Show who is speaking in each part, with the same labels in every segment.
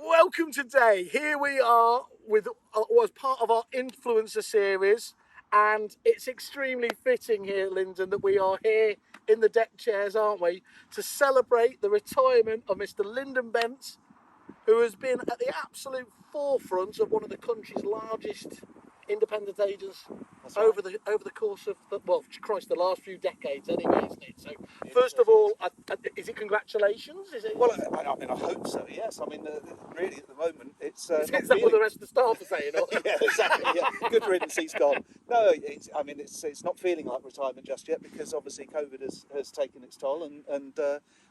Speaker 1: Welcome today. Here we are with was part of our influencer series, and it's extremely fitting here, Lyndon, that we are here in the deck chairs, aren't we, to celebrate the retirement of Mr. Lyndon Bent, who has been at the absolute forefront of one of the country's largest independent agents over the course of the last few decades anyway, isn't it? So first of all, is it congratulations? Is it?
Speaker 2: Well, I mean, I hope so. Yes. I mean, really, at the moment, it's
Speaker 1: Is
Speaker 2: not
Speaker 1: that what
Speaker 2: feeling.
Speaker 1: the rest of the staff are saying? Or?
Speaker 2: Yeah, exactly. Yeah, good riddance. He's gone. No, I mean, it's not feeling like retirement just yet because obviously COVID has taken its toll, and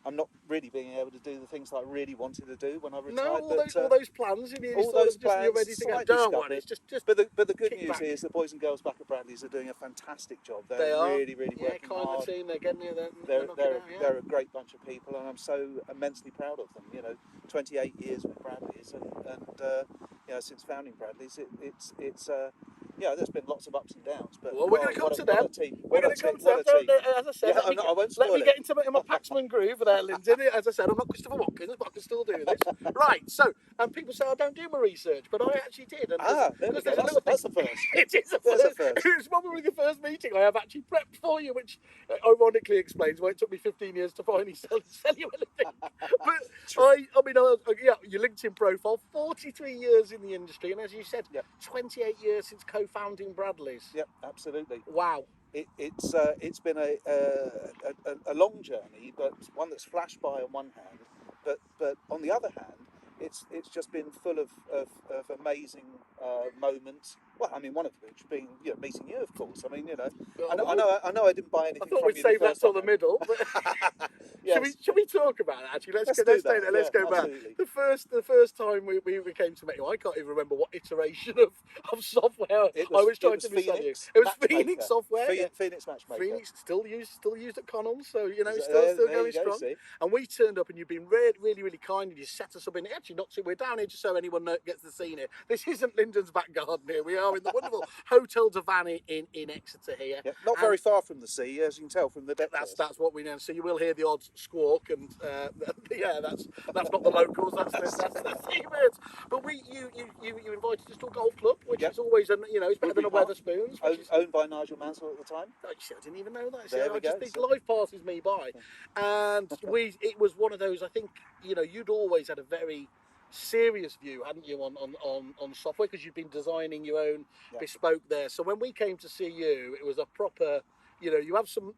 Speaker 2: I'm not really being able to do the things that I really wanted to do when I retired.
Speaker 1: No, all those plans.
Speaker 2: All those plans,
Speaker 1: you're ready to go.
Speaker 2: slightly
Speaker 1: Don't
Speaker 2: scuppered.
Speaker 1: worry. It's just.
Speaker 2: But the good
Speaker 1: kick
Speaker 2: news
Speaker 1: back.
Speaker 2: is the boys and girls back at Bradley's are doing a fantastic job. They're
Speaker 1: They are
Speaker 2: really working
Speaker 1: kind
Speaker 2: hard.
Speaker 1: of team. They're getting you.
Speaker 2: They're a great bunch of people, and I'm so immensely proud of them. 28 years with Bradley's, and since founding Bradley's, there's been lots of ups and downs. But
Speaker 1: Well, we're going to come to them.
Speaker 2: We're going to come to them.
Speaker 1: As I said,
Speaker 2: I won't spoil
Speaker 1: let me
Speaker 2: it.
Speaker 1: get into my Paxman groove there, Lyndon. As I said, I'm not Christopher Watkins, but I can still do this. Right, so, and people say I don't do my research, but I actually did. And
Speaker 2: There we go. That's the first.
Speaker 1: It is a
Speaker 2: first.
Speaker 1: It's probably the first meeting I have actually prepped for you, which ironically explains why it took me 15 years to finally sell you anything. But your LinkedIn profile, 43 years in the industry, and as you said, 28 years since co-founding Bradley's.
Speaker 2: Yep, absolutely.
Speaker 1: Wow.
Speaker 2: It's been a long journey, but one that's flashed by on one hand, but on the other hand, it's just been full of amazing moments. Well, I mean, one of which being meeting you, of course. I mean, I know I didn't buy anything.
Speaker 1: I thought
Speaker 2: from
Speaker 1: we'd
Speaker 2: you
Speaker 1: save
Speaker 2: the
Speaker 1: that
Speaker 2: first
Speaker 1: till
Speaker 2: time.
Speaker 1: the middle. But
Speaker 2: Yes.
Speaker 1: Should we talk about it? Actually, let's go back.
Speaker 2: Absolutely.
Speaker 1: The first time we came to meet you, I can't even remember what iteration of software I was trying to be selling you. It was Phoenix software.
Speaker 2: Phoenix Matchmaker.
Speaker 1: Phoenix still used at Connell, so it's
Speaker 2: There
Speaker 1: still
Speaker 2: you
Speaker 1: going
Speaker 2: go,
Speaker 1: strong.
Speaker 2: see?
Speaker 1: And we turned up, and you've been really kind, and you set us up in. Actually, not so we're down here just so anyone gets the scene here. This isn't Lyndon's back garden here. We are in the wonderful Hotel Davani in Exeter here.
Speaker 2: Yeah, not very far from the sea, as you can tell from the deck.
Speaker 1: That's what we know. So you will hear the odd squawk, and that's not the locals. That's the seabirds. But you invited us to a golf club, which is always it's better than a Weatherspoons.
Speaker 2: Owned by Nigel Mansell at the time.
Speaker 1: I didn't even know that.
Speaker 2: There we go.
Speaker 1: This life passes me by, and it was one of those. I think you'd always had a very serious view, hadn't you, on software, because you've been designing your own bespoke there. So when we came to see you, it was a proper. You have some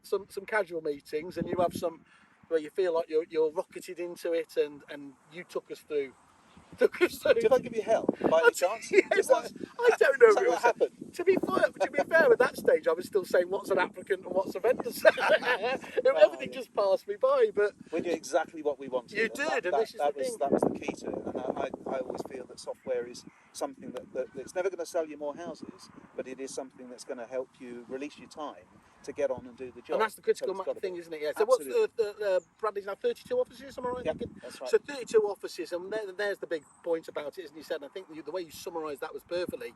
Speaker 1: casual meetings, and you have some where you feel like you're rocketed into it, and you took us through.
Speaker 2: Did I give you hell by any chance?
Speaker 1: I don't know.
Speaker 2: What happened?
Speaker 1: To be fair, at that stage, I was still saying what's an applicant and what's a vendor. Everything just passed me by. But
Speaker 2: we did exactly what we wanted.
Speaker 1: You did, and this is the thing.
Speaker 2: That was the key to it. And I always feel that software is something that's never going to sell you more houses, but it is something that's going to help you release your time to get on and do the job.
Speaker 1: And that's the critical thing, isn't it? Yeah. So
Speaker 2: Absolutely.
Speaker 1: what's Bradley's now 32 offices? Am I right?
Speaker 2: Yeah, that's right.
Speaker 1: So 32 offices, and there's the big point about it, isn't you said? And I think the way you summarised that was perfectly.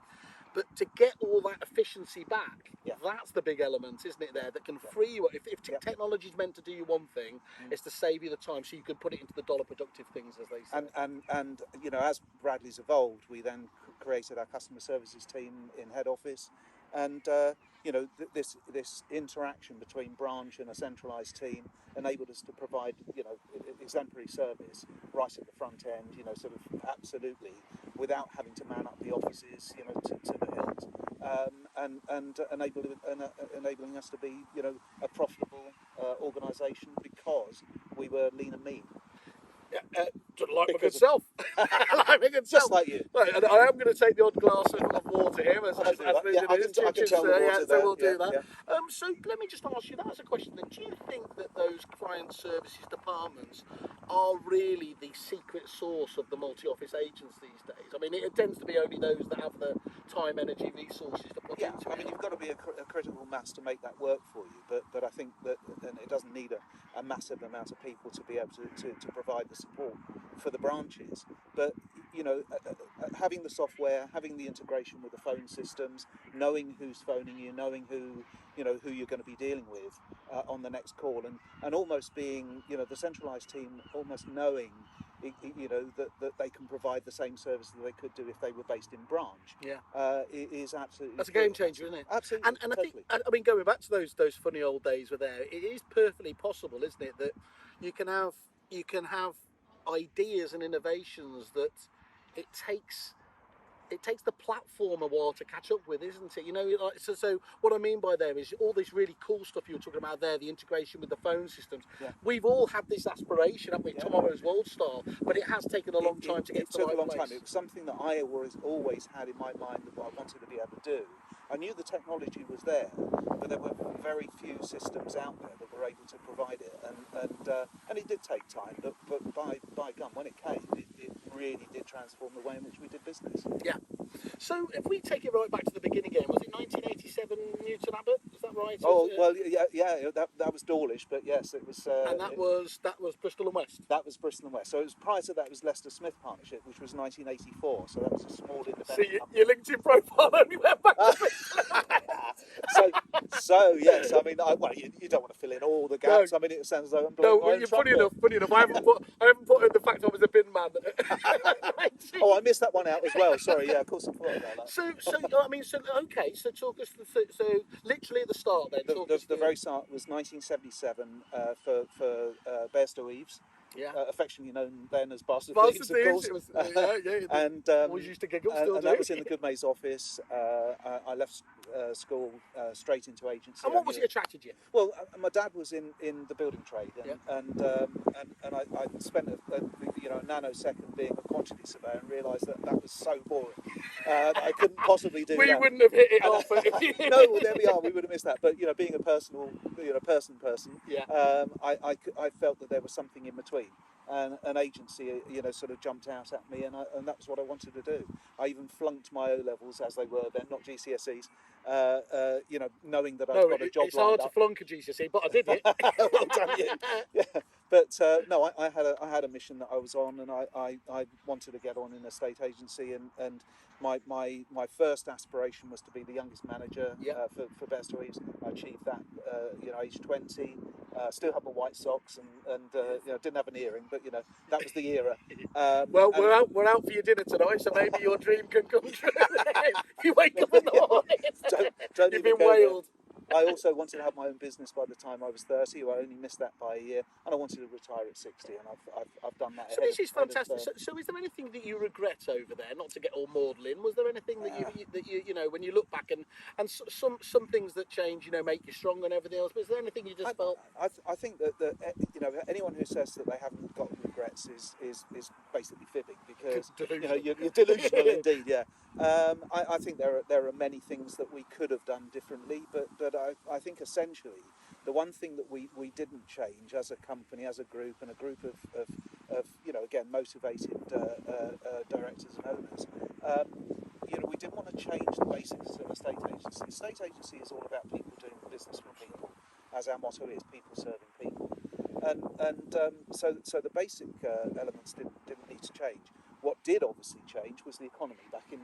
Speaker 1: But to get all that efficiency back, that's the big element, isn't it? There that can free you. If technology is meant to do you one thing, it's to save you the time, so you can put it into the dollar productive things, as they say.
Speaker 2: And as Bradley's evolved, we then created our customer services team in head office, and this interaction between branch and a centralised team enabled us to provide exemplary service right at the front end, sort of absolutely without having to man up the offices, to the hilt, and enabling us to be a profitable organisation because we were lean and mean.
Speaker 1: Like my good self.
Speaker 2: Just like you.
Speaker 1: Right, and I am going to take the odd glass of water here, as
Speaker 2: I can tell the water
Speaker 1: so we'll do
Speaker 2: there.
Speaker 1: that. So let me just ask you that as a question then. Do you think that those client services departments are really the secret source of the multi-office agents these days? I mean, it tends to be only those that have the time, energy, resources to put into it.
Speaker 2: I mean, you've got to be a critical mass to make that work for you, but I think that it doesn't need a massive amount of people to be able to provide the support for the branches. But having the software, having the integration with the phone systems, knowing who's phoning you, knowing who you're going to be dealing with on the next call, and almost being the centralised team almost knowing you know, that they can provide the same service that they could do if they were based in branch.
Speaker 1: Yeah.
Speaker 2: It is absolutely.
Speaker 1: That's a game changer, isn't it?
Speaker 2: Absolutely.
Speaker 1: And I think,
Speaker 2: Totally.
Speaker 1: I mean, going back to those funny old days were there. It is perfectly possible, isn't it, that you can have ideas and innovations that it takes the platform a while to catch up with, isn't it? You know, like, so what I mean by there is all this really cool stuff you were talking about there, the integration with the phone systems.
Speaker 2: Yeah.
Speaker 1: We've all had this aspiration, haven't we,
Speaker 2: Yeah.
Speaker 1: tomorrow's world style, but it has taken a long time to get
Speaker 2: It
Speaker 1: to the
Speaker 2: took
Speaker 1: right
Speaker 2: a long
Speaker 1: place.
Speaker 2: time. It was something that I always had in my mind that I wanted to be able to do. I knew the technology was there, but there were very few systems out there that were able to provide it, and it did take time. But by gum, when it came, it really did transform the way in which we did business.
Speaker 1: Yeah. So if we take it right back to the beginning again, was it 1987 Newton Abbott? Is that right?
Speaker 2: Oh well, yeah. That was Dawlish, but yes, it was.
Speaker 1: And that was Bristol and West.
Speaker 2: That was Bristol and West. So it was prior to that, it was Leicester Smith Partnership, which was 1984. So that was a small independent.
Speaker 1: See,
Speaker 2: company.
Speaker 1: your LinkedIn profile only went back to Bristol.
Speaker 2: so yes, I mean, you don't want to fill in all the gaps.
Speaker 1: No.
Speaker 2: I mean, it sounds as though I'm
Speaker 1: No,
Speaker 2: blowing my own
Speaker 1: you're
Speaker 2: trumpet.
Speaker 1: funny enough. I haven't put in the fact I was a bin man.
Speaker 2: Oh, I missed that one out as well. Sorry, yeah, of course I forgot about that.
Speaker 1: So I mean, okay. So talk us so literally at the start then.
Speaker 2: The very start was 1977 for Bairstow Eves.
Speaker 1: Yeah.
Speaker 2: Affectionately known then as Bastard
Speaker 1: Bastard
Speaker 2: Thieves, of course.
Speaker 1: It was, yeah.
Speaker 2: And
Speaker 1: always used to giggle.
Speaker 2: and,
Speaker 1: Still
Speaker 2: and
Speaker 1: do.
Speaker 2: that was in the Goodmay's office. I left school straight into agency.
Speaker 1: And what was it attracted you?
Speaker 2: Well, my dad was in the building trade, and I spent a nanosecond being a quantity surveyor and realised that was so boring. I couldn't possibly do that.
Speaker 1: We wouldn't have hit it off.
Speaker 2: No, well, there we are. We would have missed that. But being a personal, person,
Speaker 1: yeah.
Speaker 2: I felt that there was something in between. And an agency, sort of jumped out at me, and that was what I wanted to do. I even flunked my O levels as they were then, not GCSEs. Knowing that I've got a job.
Speaker 1: It's hard to flunk a GCSE, but I did it.
Speaker 2: Well done, you. Yeah. But no, I had a mission that I was on, and I wanted to get on in a state agency, and my first aspiration was to be the youngest manager for Bairstow Eves. I achieved that, age 20. Still had my white socks and didn't have an earring, but that was the era.
Speaker 1: Well, we're out for your dinner tonight, so maybe your dream can come true. You wake up in the morning.
Speaker 2: Don't
Speaker 1: You've
Speaker 2: even
Speaker 1: been wailed.
Speaker 2: I also wanted to have my own business by the time I was 30. I only missed that by a year, and I wanted to retire at 60, and I've done that.
Speaker 1: So this is fantastic. So is there anything that you regret over there? Not to get all maudlin. Was there anything that you when you look back and some things that change, make you stronger and everything else? But is there anything you just felt?
Speaker 2: I think that anyone who says that they haven't got regrets is basically fibbing, because you're delusional indeed. Yeah. I think there are many things that we could have done differently, but I think essentially the one thing that we didn't change as a company, as a group, and a group of again motivated directors and owners, we didn't want to change the basics of a state agency. A state agency is all about people doing business for people, as our motto is, people serving people, so the basic elements didn't need to change. What did obviously change was the economy back in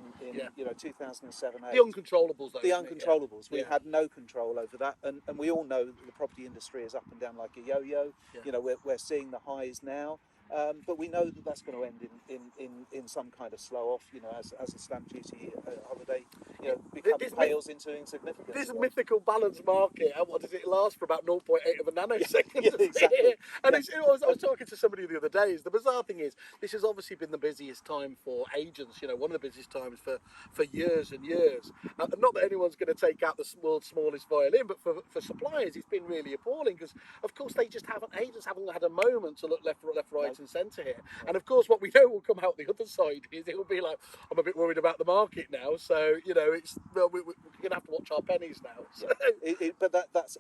Speaker 2: 2007.
Speaker 1: The uncontrollables, though.
Speaker 2: The uncontrollables.
Speaker 1: Yeah.
Speaker 2: We had no control over that, and we all know that the property industry is up and down like a yo-yo.
Speaker 1: Yeah.
Speaker 2: We're seeing the highs now, but we know that that's going to end in some kind of slow off. As a stamp duty holiday, pales into insignificance.
Speaker 1: This mythical balance market, and what does it last for? About 0.8 of a nanosecond.
Speaker 2: Yeah, exactly.
Speaker 1: And I was talking to somebody the other day. The bizarre thing is, this has obviously been the busiest time for agents. One of the busiest times for years and years. Not that anyone's going to take out the world's smallest violin, but for suppliers, it's been really appalling, because of course agents haven't had a moment to look left, right, and centre here. And of course, what we know will come out the other side is it will be like, I'm a bit worried about the market now. So we're going to have to watch our pennies now. So.
Speaker 2: But that's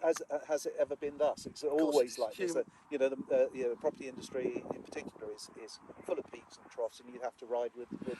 Speaker 2: has it ever been thus? It's always like this. The property industry in particular is full of peaks and troughs, and you have to ride with the.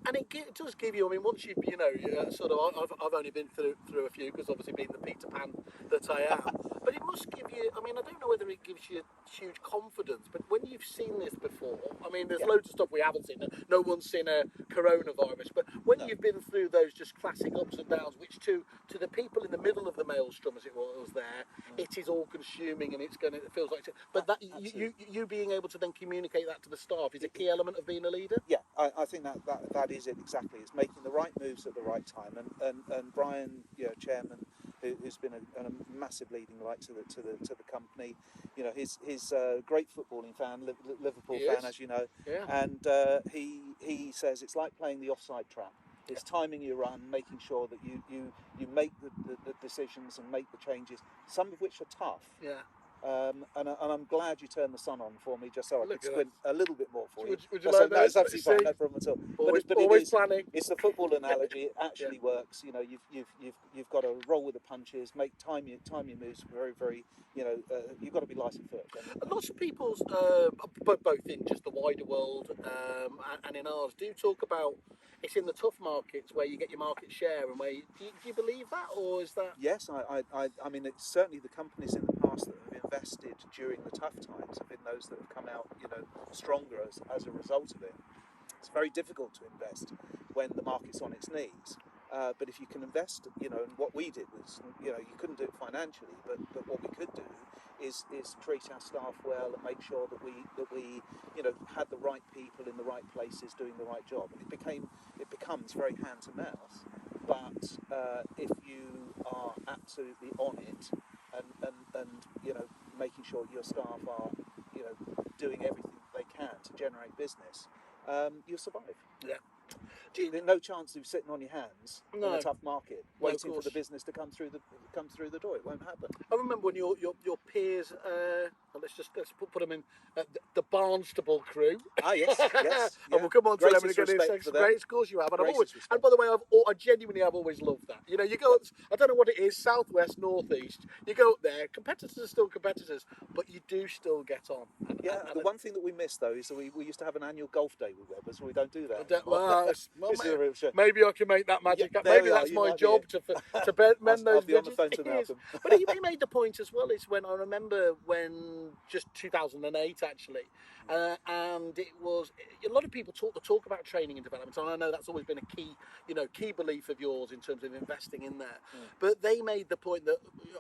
Speaker 1: And it does give you. I mean, once you've I've only been through a few, because obviously being the Peter Pan that I am. But But it must give you, I mean, I don't know whether it gives you huge confidence, but when you've seen this before, I mean, there's loads of stuff we haven't seen. No one's seen a coronavirus, but when you've been through those just classic ups and downs, which to the people in the middle of the maelstrom, as it was there, it is all consuming and it's going to, it feels like, but that you being able to then communicate that to the staff is a key element of being a leader.
Speaker 2: Yeah, I think that is it exactly. It's making the right moves at the right time, and Brian, chairman, who's been a massive leading light to the company. He's a great footballing fan, Liverpool fan, as you know, and he says it's like playing the offside trap. It's timing your run, making sure that you make the decisions and make the changes, some of which are tough.
Speaker 1: Yeah.
Speaker 2: And I'm glad you turned the sun on for me, just so I could squint a little bit more for you.
Speaker 1: Would you like that?
Speaker 2: It's absolutely fine, no problem at all.
Speaker 1: Always planning.
Speaker 2: It's the football analogy. It actually works. You've got to roll with the punches, time your moves very, very. You've got to be light and foot.
Speaker 1: Lots of people, both in just the wider world and in ours, do talk about it's in the tough markets where you get your market share, and where do you believe that, or is that?
Speaker 2: Yes, I mean, it's certainly the companies in the past that have invested during the tough times have been those that have come out, stronger as a result of it. It's very difficult to invest when the market's on its knees. But if you can invest, and what we did was, you couldn't do it financially, but what we could do is treat our staff well and make sure that we had the right people in the right places doing the right job. And it becomes very hand to mouth. But if you are absolutely on it and making sure your staff are doing everything they can to generate business, you'll survive.
Speaker 1: Yeah.
Speaker 2: There's no chance of sitting on your hands in a tough market, waiting for the business to come through the door. It won't happen.
Speaker 1: I remember when your peers, let's put them in the Barnstable crew.
Speaker 2: Ah, yes.
Speaker 1: And we'll come on to them in a
Speaker 2: Greatest
Speaker 1: great scores you have. And
Speaker 2: Greatest
Speaker 1: and by the way, I genuinely have always loved that. You go up, I don't know what it is, southwest, northeast. You go up there, competitors are still competitors, but you do still get on.
Speaker 2: The one thing that we miss though is that we used to have an annual golf day with Webbers. We don't do that.
Speaker 1: Maybe I can make that magic happen. Maybe that's my job to mend those
Speaker 2: bridges. I'll be on the phone to Malcolm.
Speaker 1: But he made the point as well, is when I remember when just 2008 actually, and it was a lot of people talk about training and development, and I know that's always been a key belief of yours in terms of investing in there. But they made the point that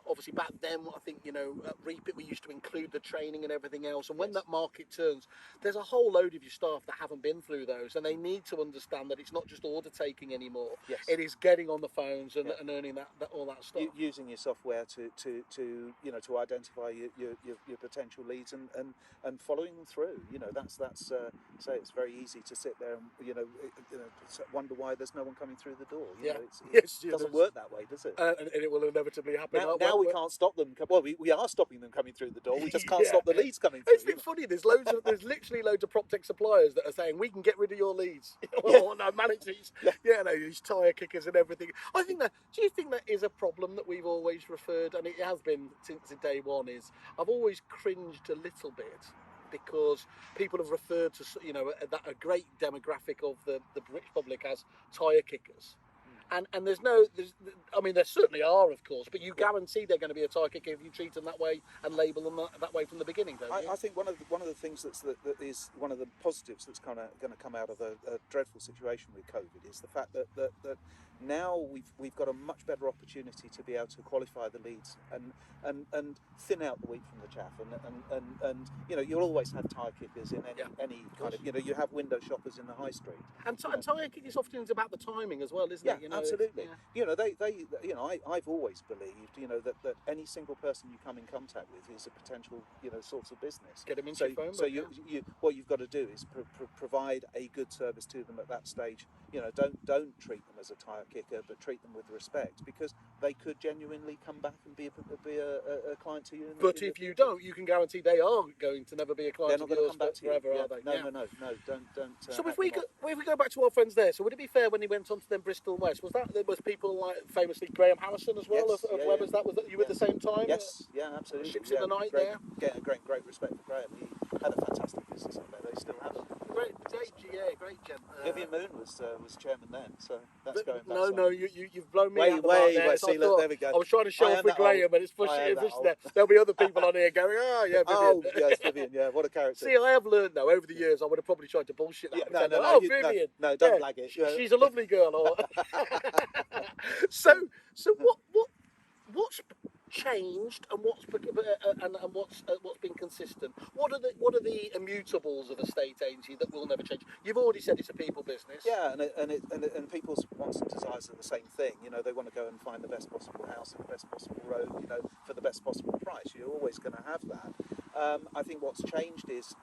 Speaker 1: obviously back then, I think at Reap It we used to include the training and everything else, and when that market turns, there's a whole load of your staff that haven't been through those, and they need to understand that it's not just order taking anymore.
Speaker 2: Yes.
Speaker 1: It is getting on the phones and earning that all that stuff.
Speaker 2: Using your software to identify your potential leads and following them through. That's say it's very easy to sit there and wonder why there's no one coming through the door. It doesn't work that way, does it?
Speaker 1: And it will inevitably happen.
Speaker 2: Now we can't stop them. Well, we are stopping them coming through the door. We just can't stop the leads coming through.
Speaker 1: It's been funny. There's literally loads of prop tech suppliers that are saying we can get rid of your leads. Or no, managers. These tyre kickers and everything. I think that. Do you think that is a problem that we've always referred, and it has been since day one? Is I've always cringed a little bit because people have referred to that a great demographic of the British public as tyre kickers. And there certainly are, of course, but you guarantee they're going to be a tyre kicker if you treat them that way and label them that way from the beginning, don't you?
Speaker 2: I think one of the things that is one of the positives that's kind of going to come out of a dreadful situation with COVID is the fact that now we've got a much better opportunity to be able to qualify the leads and thin out the wheat from the chaff, and you'll always have tyre kickers in any kind of you have window shoppers in the high street, and
Speaker 1: tyre kickers often is about the timing as well, isn't it?
Speaker 2: Absolutely. I've always believed that any single person you come in contact with is a potential source of business.
Speaker 1: Get them into your phone.
Speaker 2: So what you've got to do is provide a good service to them at that stage. Don't treat them as a tyre kicker, but treat them with respect, because they could genuinely come back and be a client to you.
Speaker 1: But if you don't, you can guarantee they are going to never be a client of yours forever, are they?
Speaker 2: No, don't.
Speaker 1: So if we go back to our friends there, so would it be fair when he went on to then Bristol West? There was people like famously Graham Harrison as well of Webbers. That was you at the same time.
Speaker 2: Yes, absolutely.
Speaker 1: Ships in the night there.
Speaker 2: Yeah, great respect for Graham. He had a fantastic business up there. They still have it.
Speaker 1: Great gent.
Speaker 2: Vivian Moon was chairman then, so that's going back.
Speaker 1: No, you've blown me out the mark there.
Speaker 2: See, look, there we go.
Speaker 1: I was trying to show
Speaker 2: I
Speaker 1: off
Speaker 2: am
Speaker 1: with
Speaker 2: that old.
Speaker 1: Graham, and it's
Speaker 2: I am that
Speaker 1: pushing
Speaker 2: old.
Speaker 1: there. There'll be other people on here going, oh, yeah, Vivian.
Speaker 2: Oh, yes, Vivian. Yeah, what a character.
Speaker 1: See, I have learned, though, over the years, I would have probably tried to bullshit that.
Speaker 2: Yeah, no,
Speaker 1: Oh,
Speaker 2: you,
Speaker 1: Vivian.
Speaker 2: no, don't blag it.
Speaker 1: She's a lovely girl. Or... so what's changed and what's been consistent? What are the immutables of a state agency that will never change? You've already said it's a people business.
Speaker 2: Yeah, and people's wants and desires are the same thing. You know, they want to go and find the best possible house and the best possible road. You know, for the best possible price. You're always going to have that. I think what's changed is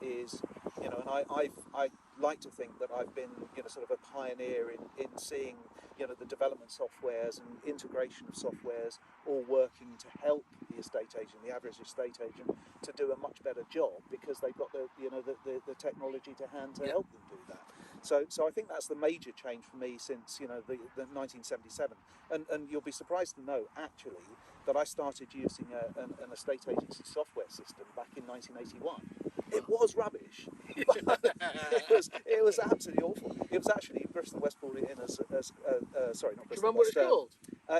Speaker 2: you know, and I like to think that I've been, you know, sort of a pioneer in seeing, you know, the development softwares and integration of softwares all working to help the estate agent, the average estate agent, to do a much better job because they've got the, you know, the technology to hand to help them do that. So I think that's the major change for me since, you know, the 1977. And you'll be surprised to know actually that I started using an estate agency software system back in 1981. It was rubbish. it was absolutely awful. It was actually Bristol West brought it in as sorry, not Bristol.
Speaker 1: Do you remember what it's called?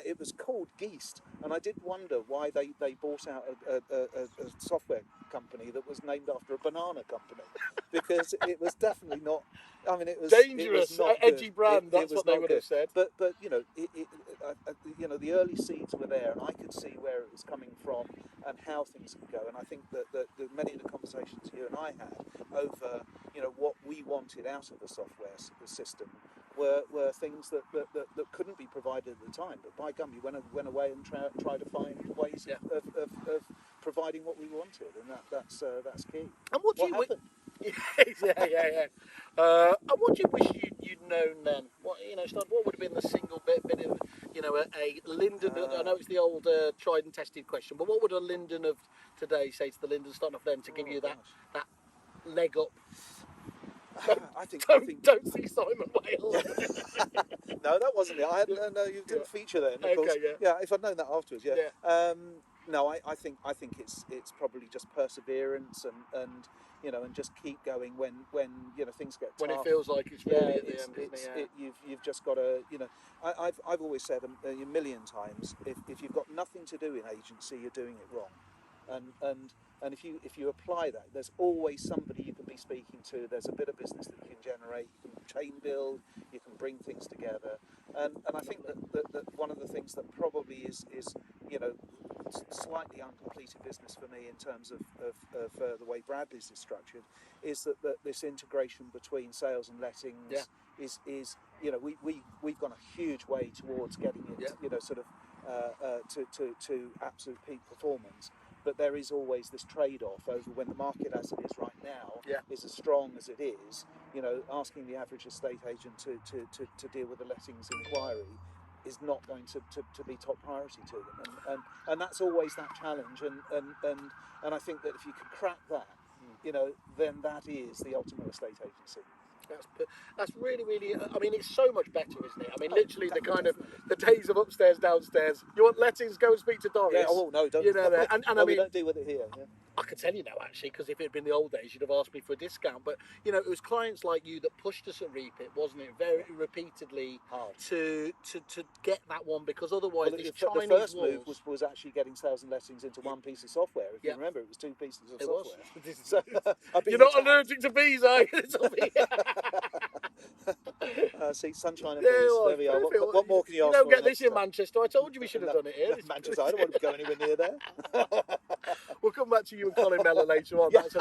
Speaker 2: It was called Geist, and I did wonder why they bought out a software company that was named after a banana company, because it was definitely not. I mean, it was
Speaker 1: dangerous,
Speaker 2: it was not
Speaker 1: edgy
Speaker 2: good.
Speaker 1: brand. That's what they would have said.
Speaker 2: But you know, you know, the early seeds were there, and I could see where it was coming from and how things could go. And I think that many of the conversations you and I had over, you know, what we wanted out of the software system were things that couldn't be provided at the time. But by gum, you went away and tried to find ways of providing what we wanted, and that's key.
Speaker 1: And what
Speaker 2: happened?
Speaker 1: yeah. And what do you wish you'd known then? What, you know, what would have been the single bit of, you know, a Lyndon? I know it's the old tried and tested question, but what would a Lyndon of today say to the Lyndon starting off then to give you that leg up? Don't see Simon Wales.
Speaker 2: No, that wasn't it. No, you didn't feature then. Of course. Yeah, if I'd known that afterwards, yeah. No, I think it's probably just perseverance and you know, and just keep going when you know, things get tough.
Speaker 1: When it feels like it's really at the end, isn't it?
Speaker 2: You've just got to, you know. I've always said a million times, if you've got nothing to do in agency, you're doing it wrong. And if you apply that, there's always somebody you can be speaking to. There's a bit of business that you can generate. You can chain build. You can bring things together. And I think that one of the things that probably is you know, slightly uncompleted business for me in terms of the way Bradley's is structured is that this integration between sales and lettings is you know, we've gone a huge way towards getting it you know, sort of to absolute peak performance. But there is always this trade-off over when the market as it is right now is as strong as it is. You know, asking the average estate agent to deal with a lettings inquiry is not going to be top priority to them, and that's always that challenge. And I think that if you can crack that, you know, then that is the ultimate estate agency.
Speaker 1: That's really, really. I mean, it's so much better, isn't it? I mean, literally the kind of the days of upstairs, downstairs. You want lettings? Go and speak to Doris.
Speaker 2: Yeah. Oh no, don't.
Speaker 1: You know, and I mean,
Speaker 2: we don't deal with it here. Yeah.
Speaker 1: I can tell you now, actually, because if it had been the old days, you'd have asked me for a discount. But you know, it was clients like you that pushed us at Repeat, wasn't it? Very repeatedly to get that one, because otherwise the
Speaker 2: first move was actually getting sales and lettings into one piece of software. If you remember, it was two pieces of software.
Speaker 1: So, you're not allergic to bees, are you?
Speaker 2: See, sunshine and bees. There we are. What more can you ask for?
Speaker 1: You don't get this in Manchester. I told you we should have done it here.
Speaker 2: Manchester, I don't want to go anywhere near there.
Speaker 1: We'll come back to you and Colin Mellor later on. So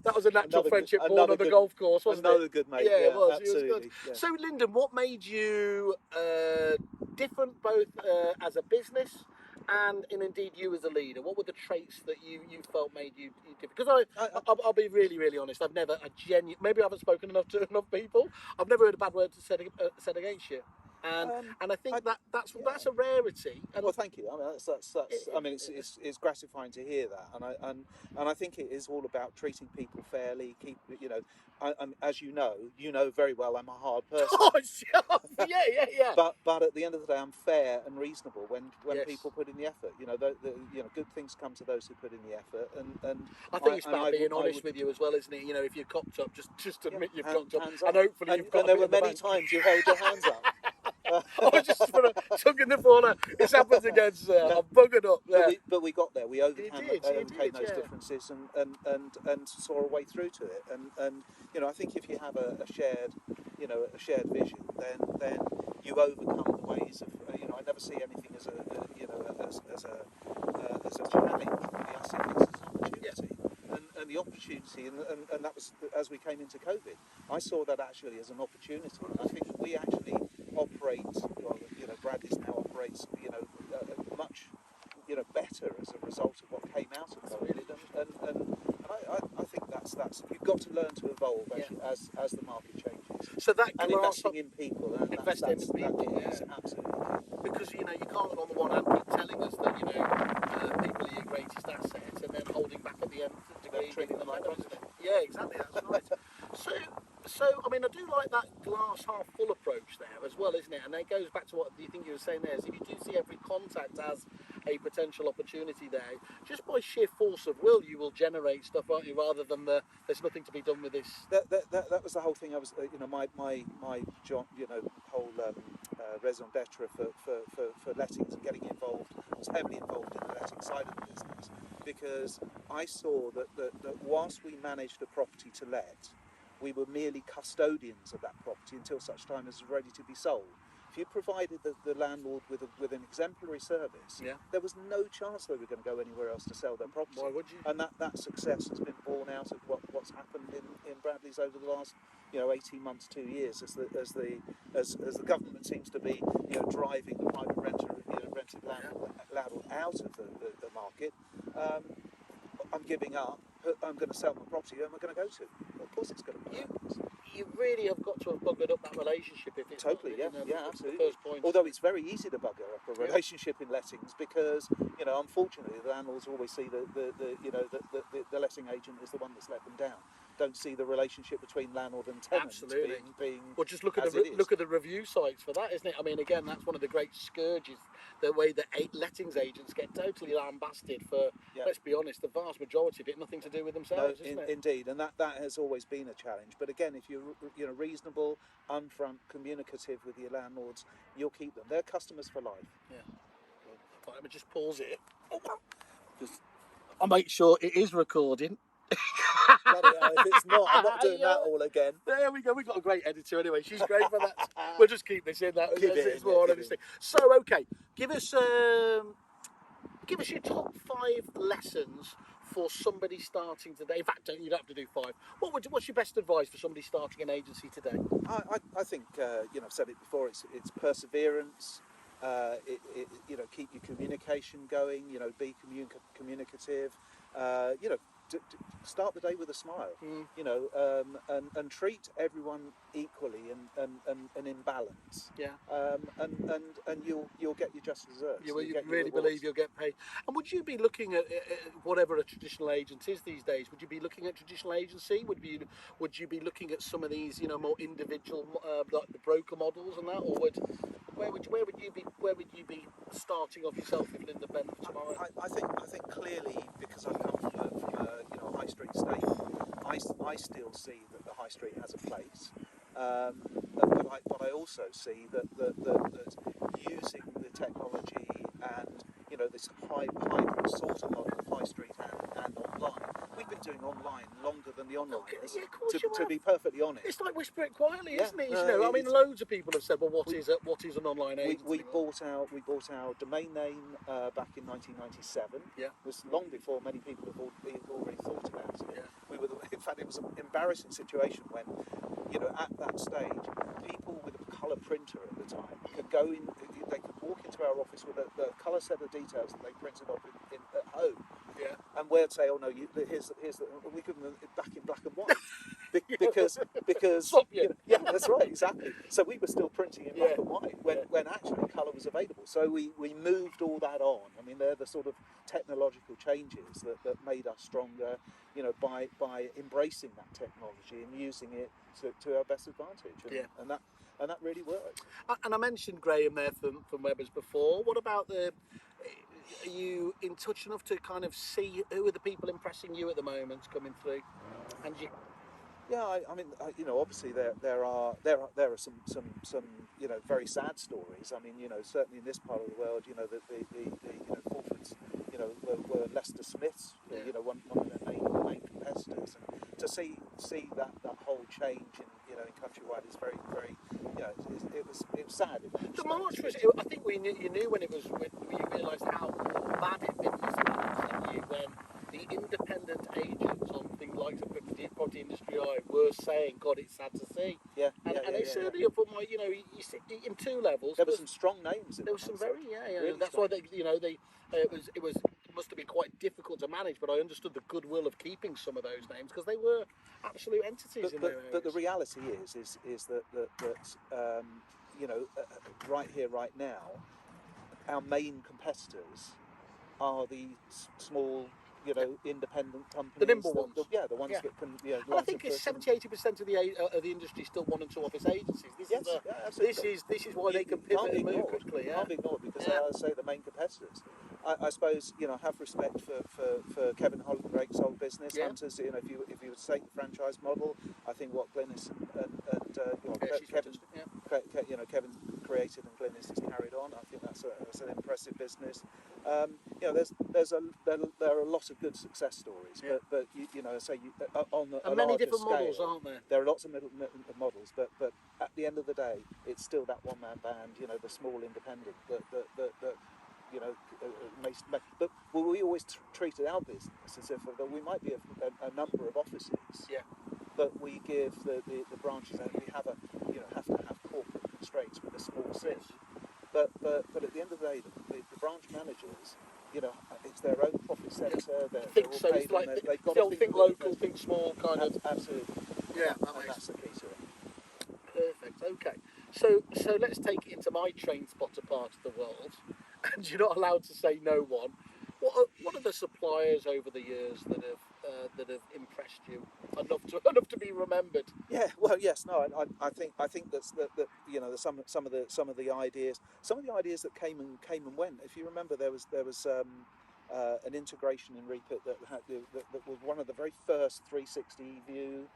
Speaker 1: that was a natural friendship born on the golf course, wasn't it?
Speaker 2: Another good mate.
Speaker 1: Yeah, it was.
Speaker 2: Absolutely.
Speaker 1: It was good. Yeah. So, Lyndon, what made you different both as a business and indeed you as a leader? What were the traits that you felt made you different? Because I'll be really, really honest. I've never maybe I haven't spoken enough to enough people. I've never heard a bad word said against you. And I think that's a rarity. And
Speaker 2: well, thank you. I mean, that's I mean, it's gratifying to hear that, and I think it is all about treating people fairly. You know, as you know very well, I'm a hard person.
Speaker 1: Oh, yeah.
Speaker 2: But at the end of the day, I'm fair and reasonable when people put in the effort. You know, you know, good things come to those who put in the effort. And
Speaker 1: I think it's about being honest with you as well, isn't it? You know, if you're cocked up, just admit you've cocked up, and hopefully you've got.
Speaker 2: And there were many times you held your hands up.
Speaker 1: I was just sort of tugging the ball out. It's happened again, sir.
Speaker 2: No.
Speaker 1: I'm buggered up there.
Speaker 2: But we got there. We overcame
Speaker 1: did,
Speaker 2: those
Speaker 1: yeah.
Speaker 2: differences and saw a way through to it. And you know, I think if you have a shared, you know, a shared vision, then you overcome the ways of, you know, I never see anything as a you know, as a challenge. I see things as an opportunity. And the opportunity, and that was as we came into COVID, I saw that actually as an opportunity. I think that we actually operate, well, you know, Bradley's now operates, you know, much, you know, better as a result of what came out of COVID. And I think that's you've got to learn to evolve as the market changes.
Speaker 1: So that
Speaker 2: And investing in people,
Speaker 1: investing in people,
Speaker 2: is absolutely key.
Speaker 1: Because, you know, you can't on the one hand keep telling us that, you know, people are your greatest asset, and then holding back at the end degree.
Speaker 2: Treating them like rubbish.
Speaker 1: Yeah, exactly. That's right. So I mean, I do like that glass half full approach there as well, isn't it? And it goes back to what you think you were saying there. Is if you do see every contact as a potential opportunity there, just by sheer force of will, you will generate stuff, aren't you? Rather than there's nothing to be done with this.
Speaker 2: That was the whole thing. I was, you know, my job, you know, whole raison d'etre for lettings and getting involved. I was heavily involved in the letting side of the business because I saw that whilst we managed a property to let, we were merely custodians of that property until such time as it was ready to be sold. If you provided the landlord with an exemplary service, there was no chance they were going to go anywhere else to sell their property.
Speaker 1: Why would you?
Speaker 2: And that success has been borne out of what's happened in Bradley's over the last, you know, 18 months, 2 years, as the government seems to be, you know, driving the private rented landlord out of the market. I'm giving up. I'm going to sell my property. Who am I going to go to? Well, of course, it's going to be
Speaker 1: you really have got to have buggered up that relationship if it's
Speaker 2: totally,
Speaker 1: not, you know,
Speaker 2: absolutely.
Speaker 1: The first point.
Speaker 2: Although it's very easy to bugger up a relationship in lettings because, you know, unfortunately the landlords always see the letting agent is the one that's let them down. Don't see the relationship between landlord and tenant being well, just look at
Speaker 1: the review sites for that, isn't it? I mean, again, that's one of the great scourges, the way that lettings agents get totally lambasted for, let's be honest, the vast majority of it nothing to do with themselves, isn't it?
Speaker 2: Indeed, and that has always been a challenge. But again, if you're, you know, reasonable, upfront, communicative with your landlords, you'll keep them. They're customers for life.
Speaker 1: Yeah. Right, let me just pause it. I'll make sure it is recording.
Speaker 2: If it's not, I'm not doing that all again.
Speaker 1: There we go. We've got a great editor anyway. She's great for that. We'll just keep this in. It's more interesting. So, okay, give us your top 5 lessons for somebody starting today. In fact, you don't have to do 5. What's your best advice for somebody starting an agency today?
Speaker 2: I think you know, I've said it before. It's perseverance. You know, keep your communication going. You know, be communicative. You know, start the day with a smile. You know, and treat everyone equally and in balance.
Speaker 1: Yeah.
Speaker 2: And you'll get your just desserts.
Speaker 1: You really believe you'll get paid. And would you be looking at whatever a traditional agent is these days? Would you be looking at traditional agency? Would you be looking at some of these, you know, more individual like the broker models and that, or where would you be starting off yourself if Lyndon Bennett tomorrow?
Speaker 2: I think clearly, because I've come from a you know, high street state, I still see that the high street has a place. But I also see that using the technology and, you know, this hybrid sort of model of high street and online. We've been doing online longer than the online is, to be perfectly honest.
Speaker 1: It's like whisper it quietly, isn't it? I mean, loads of people have said, well, what is an online agency?
Speaker 2: We bought our domain name back in 1997.
Speaker 1: Yeah.
Speaker 2: It was long before many people have already thought about it.
Speaker 1: Yeah.
Speaker 2: In fact, it was an embarrassing situation when, you know, at that stage, people with a colour printer at the time could go in. They could walk into our office with a colour set of details that they printed off at home.
Speaker 1: Yeah.
Speaker 2: And we'd say, oh no, here's the we give them it back in black and white because you know, yeah, that's right, exactly. So we were still printing in black and white when actually colour was available. So we moved all that on. I mean, they're the sort of technological changes that made us stronger, you know, by embracing that technology and using it to our best advantage. And that really worked.
Speaker 1: And I mentioned Graham there from Webbers before. What about are you in touch enough to kind of see who are the people impressing you at the moment coming through? And
Speaker 2: Yeah, I mean, obviously there are some very sad stories. I mean, certainly in this part of the world, the Fulfords, were Leicester Smiths, one of their main competitors, and to see that whole change in Countrywide is very very, it was sad.
Speaker 1: The March was. I think you knew when it was. When you realised how bad it been when the independent agents on things like the property industry were saying, "God, it's sad to see." And they certainly put my. You see, in two levels.
Speaker 2: There were some strong names.
Speaker 1: There was some very
Speaker 2: really
Speaker 1: that's
Speaker 2: strong.
Speaker 1: why it must have been quite difficult to manage, but I understood the goodwill of keeping some of those names because they were absolute entities in their areas.
Speaker 2: But the reality is that right here, right now, our main competitors are the small, independent companies.
Speaker 1: The nimble ones.
Speaker 2: The ones that can,
Speaker 1: and I think it's 70-80% of the industry still 1 and 2 office agencies. This is why they can pivot and move quickly.
Speaker 2: Can't be ignored because they are, say, the main competitors. I suppose have respect for Kevin Holdrake's old business, Hunters. If you would take the franchise model, I think what Glynis and Kevin created and Glynis has carried on. I think that's an impressive business. There are a lot of good success stories, but on a
Speaker 1: many
Speaker 2: larger
Speaker 1: different
Speaker 2: scale,
Speaker 1: models, aren't there?
Speaker 2: There are lots of models, but at the end of the day, it's still that one-man band, the small independent that but we always treated our business as if we might be a number of offices, but we give the branches, and we have to have corporate constraints with a small C. But at the end of the day, the branch managers, it's their own profit centre. They're all paid.
Speaker 1: It's like
Speaker 2: they've got to
Speaker 1: think local, think small, kind of.
Speaker 2: Absolutely.
Speaker 1: Yeah,
Speaker 2: that's the key to it.
Speaker 1: Perfect. Okay. So let's take it into my train spotter part of the world, and you're not allowed to say no one. What are the suppliers over the years that have impressed you enough to be remembered?
Speaker 2: Yeah, well, yes, no, I think that some of the ideas that came and went. If you remember, there was an integration in Repit that was one of the very first 360 view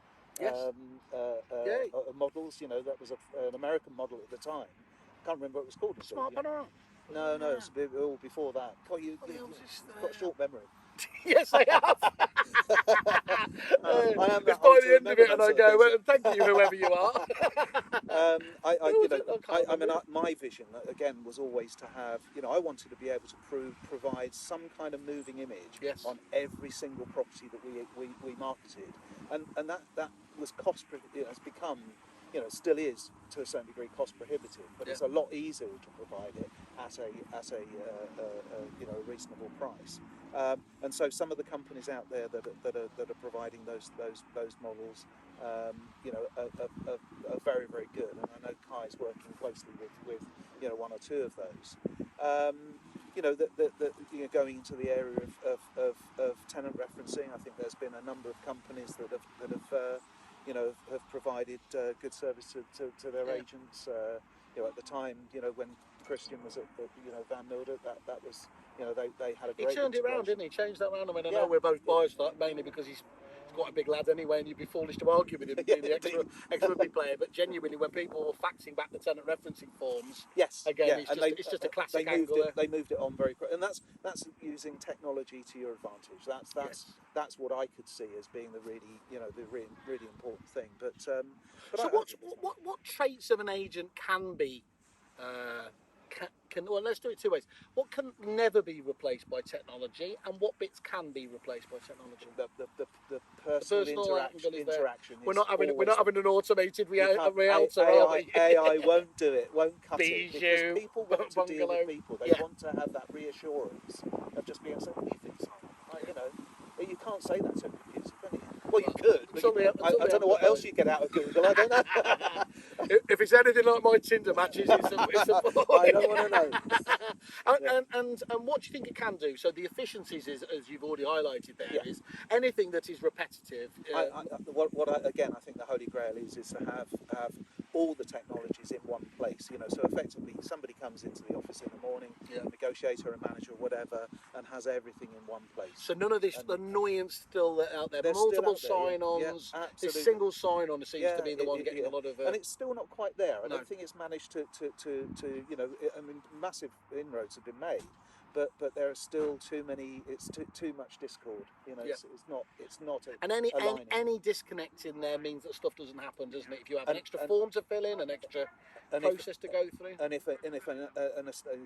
Speaker 2: models. That was an American model at the time. Can't remember what it was called.
Speaker 1: Smart Panorama.
Speaker 2: No, it's all before that. God, you've got a short memory.
Speaker 1: Yes, I have.
Speaker 2: I am
Speaker 1: it's by the end of it, and I go, well, "Thank you, whoever you are."
Speaker 2: My vision again was always to have. I wanted to be able to provide some kind of moving image on every single property that we marketed, and that was has become. Still is to a certain degree cost prohibitive, but it's a lot easier to provide it at a reasonable price. And so some of the companies out there that are providing those models, are very very good. And I know Kai's working closely with 1 or 2 of those. Going into the area of tenant referencing, I think there's been a number of companies that have provided good service to their agents. At the time, when Christian was at Van Milder, that was, they had a great.
Speaker 1: He turned it around, didn't he? Changed that around. I mean, I know we're both biased for that, mainly because he's quite a big lad anyway, and you'd be foolish to argue with him being the ex-rugby player. But genuinely, when people were faxing back the tenant referencing forms, it's just a classic angle.
Speaker 2: They moved it on very quickly, and that's using technology to your advantage. That's what I could see as being the really important thing.
Speaker 1: What traits of an agent can be? Well, let's do it 2 ways. What can never be replaced by technology, and what bits can be replaced by technology?
Speaker 2: The personal interaction.
Speaker 1: We're not having an automated realtor, are we?
Speaker 2: AI won't do it. Won't cut it because
Speaker 1: Bijou,
Speaker 2: people want to deal with people. They want to have that reassurance of just being able to say, "What do you think, Simon?" You can't say that to a computer, can you? Well, you could. But I don't know what else you get out of Google. I don't know.
Speaker 1: If it's anything like my Tinder matches, it's a
Speaker 2: I don't want to know.
Speaker 1: And what do you think it can do? So the efficiencies is, as you've already highlighted there, is anything that is repetitive.
Speaker 2: I think the holy grail is to have all the technologies in one place. So effectively somebody comes into the office in the morning, negotiator, a manager, whatever, and has everything in one place.
Speaker 1: So none of this annoyance still out there.
Speaker 2: They're
Speaker 1: Multiple
Speaker 2: still out there,
Speaker 1: sign-ons.
Speaker 2: yeah,
Speaker 1: This
Speaker 2: absolutely.
Speaker 1: single sign-on seems to be the one getting a lot of.
Speaker 2: And it's still not quite there. I
Speaker 1: No.
Speaker 2: don't think it's managed to I mean, massive inroads have been made, but there are still too many. It's too much discord. It's not a.
Speaker 1: And any disconnect in there means that stuff doesn't happen, doesn't it? If you have an extra form to fill in, an extra process to go through.
Speaker 2: And if the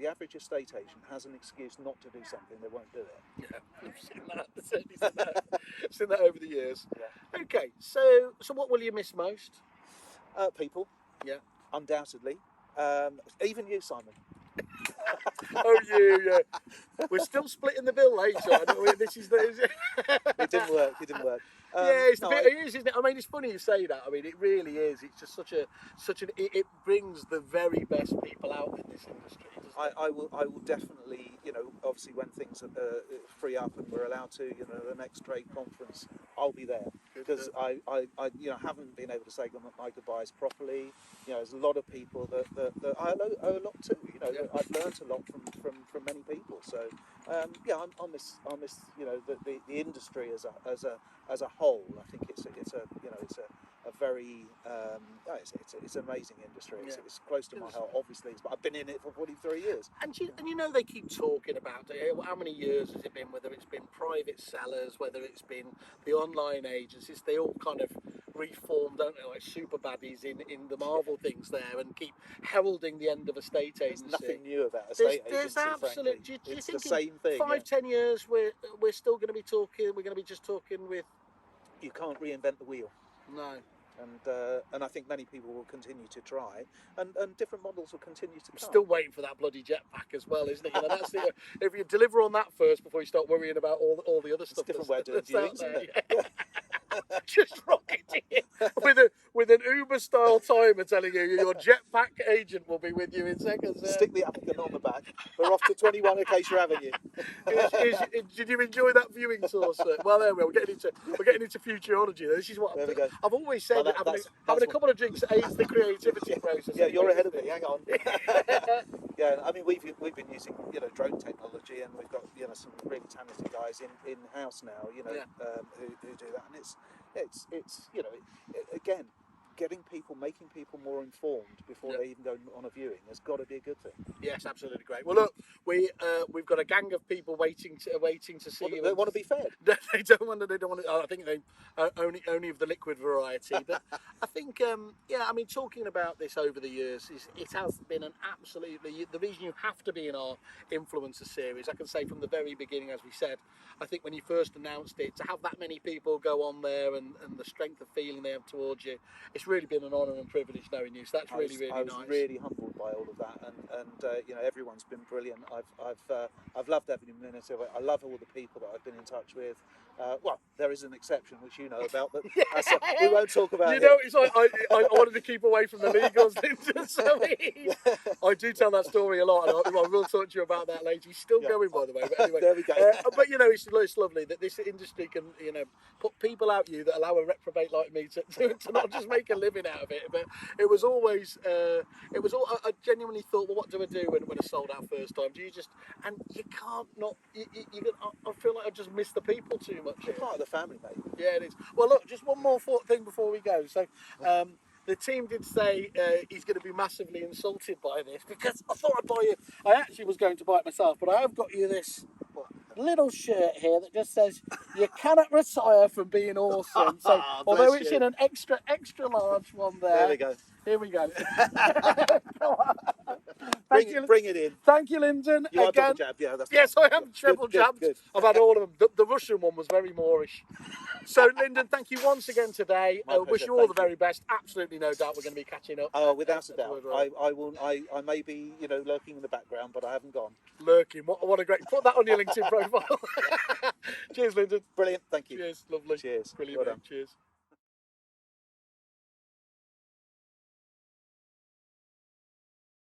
Speaker 2: average estate agent has an excuse not to do something, they won't do it.
Speaker 1: Yeah, I've seen that. I've certainly seen that. I've seen that over the years.
Speaker 2: Yeah.
Speaker 1: Okay, so what will you miss most?
Speaker 2: People.
Speaker 1: Yeah.
Speaker 2: Undoubtedly. Even you, Simon.
Speaker 1: Oh, yeah. We're still splitting the bill later. This is the.
Speaker 2: It didn't work.
Speaker 1: It's the bit. It is, isn't it? I mean, it's funny you say that. I mean, it really is. It's just such an. It brings the very best people out in this industry.
Speaker 2: I will definitely, obviously when things free up and we're allowed to, the next trade conference, I'll be there, because I haven't been able to say my goodbyes properly. There's a lot of people that I owe a lot to. I've learnt a lot from many people. So I'll miss the industry as a whole. I think it's a very it's an amazing industry. It's close to my heart, obviously, but I've been in it for 43 years.
Speaker 1: And they keep talking about it. How many years has it been? Whether it's been private sellers, whether it's been the online agencies, they all kind of reform, don't they? Like super baddies in the Marvel things there, and keep heralding the end of a state agency.
Speaker 2: There's nothing new about a state agency.
Speaker 1: There's absolute. Do you
Speaker 2: it's
Speaker 1: think
Speaker 2: the same thing.
Speaker 1: 5-10 years we're still going to be talking? We're going to be just talking with.
Speaker 2: You can't reinvent the wheel.
Speaker 1: No.
Speaker 2: And I think many people will continue to try, and different models will continue to come.
Speaker 1: Still waiting for that bloody jetpack as well, isn't it? That's if you deliver on that first before you start worrying about all the other stuff.
Speaker 2: It's a different way of doing viewings, isn't it?
Speaker 1: Yeah. Just rocketing it with an Uber style timer telling you your jetpack agent will be with you in seconds.
Speaker 2: Stick the applicant on the back. We're off to 21 Acacia Avenue.
Speaker 1: Did you enjoy that viewing tour, sir? Well, there we are. We're getting into futurology. This is what I've always said. Having a couple of drinks aids the creativity process.
Speaker 2: Yeah, you're ahead of me. Hang on. Yeah, I mean we've been using drone technology, and we've got some really talented guys in house now. Who do that, and it's again, making people more informed before they even go on a viewing has got to be a good thing.
Speaker 1: Yes, absolutely great. Well, look, we've got a gang of people waiting to see you.
Speaker 2: They want to be fed.
Speaker 1: They don't want to. I think they only of the liquid variety. But I think, I mean, talking about this over the years, it has been an absolutely. The reason you have to be in our influencer series, I can say from the very beginning, as we said, I think when you first announced it, to have that many people go on there and the strength of feeling they have towards you, it's really been an honour and privilege knowing you. So that's really nice.
Speaker 2: I was really humbled by all of that, and everyone's been brilliant. I've loved every minute of it. I love all the people that I've been in touch with. Well, there is an exception which you know about, but we won't talk about it.
Speaker 1: It's like I wanted to keep away from the legals. I do tell that story a lot, and I will talk to you about that later. He's still going, by the way. But anyway,
Speaker 2: there we go.
Speaker 1: But it's lovely that this industry can put people out you that allow a reprobate like me to not just make a living out of it. But it was always I genuinely thought, well, what do I do when I sold out first time? Do you just, and you can't not. I feel like I just miss the people too much.
Speaker 2: You're part of the family, mate.
Speaker 1: Yeah, it is. Well, look, just one more thing before we go. So, the team did say he's going to be massively insulted by this, because I thought I'd buy you. I actually was going to buy it myself, but I have got you this little shirt here that just says you cannot retire from being awesome. So, although it's in an extra large one there.
Speaker 2: There we go.
Speaker 1: Here we go.
Speaker 2: Bring it in.
Speaker 1: Thank you, Lyndon.
Speaker 2: You are double jabbed, yeah.
Speaker 1: Yes, I am triple jabbed.
Speaker 2: Good.
Speaker 1: I've had all of them. The Russian one was very Moorish. So, Lyndon, thank you once again today. I wish you all the very best. Absolutely no doubt we're going to be catching up.
Speaker 2: Oh, without a doubt. I may be, lurking in the background, but I haven't gone.
Speaker 1: Lurking. What a great. Put that on your LinkedIn profile. Cheers, Lyndon.
Speaker 2: Brilliant. Thank you.
Speaker 1: Cheers. Lovely.
Speaker 2: Cheers.
Speaker 1: Brilliant.
Speaker 2: Well done.
Speaker 1: Cheers.